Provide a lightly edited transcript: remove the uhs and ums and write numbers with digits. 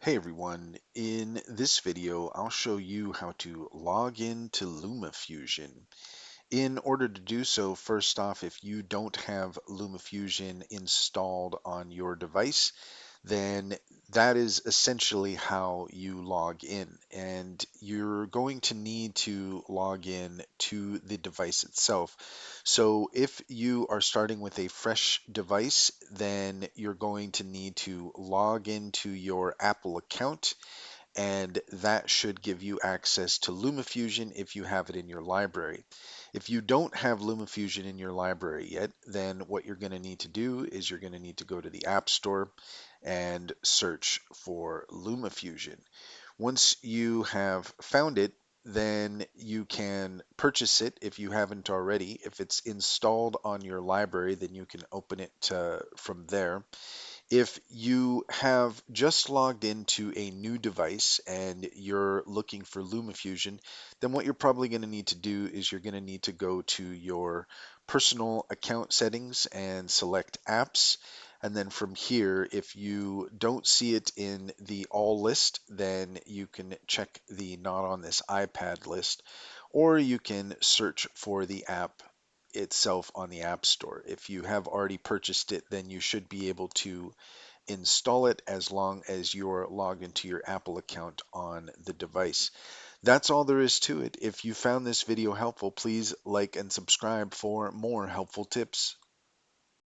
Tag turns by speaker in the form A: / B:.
A: Hey everyone, in this video I'll show you how to log in to Lumafusion. In order to do so, first off, if you don't have Lumafusion installed on your device, then that is essentially how you log in. And you're going to need to log in to the device itself. So if you are starting with a fresh device, then you're going to need to log into your Apple account, and that should give you access to LumaFusion if you have it in your library. If you don't have LumaFusion in your library yet, then what you're going to need to do is you're going to need to go to the App Store and search for LumaFusion. Once you have found it, then you can purchase it if you haven't already. If it's installed on your library, then you can open it from there. If you have just logged into a new device and you're looking for LumaFusion, then what you're probably going to need to do is you're going to need to go to your personal account settings and select apps. And then from here, if you don't see it in the all list, then you can check the not on this iPad list, or you can search for the app itself on the App Store. If you have already purchased it, then you should be able to install it as long as you're logged into your Apple account on the device. That's all there is to it. If you found this video helpful, please like and subscribe for more helpful tips.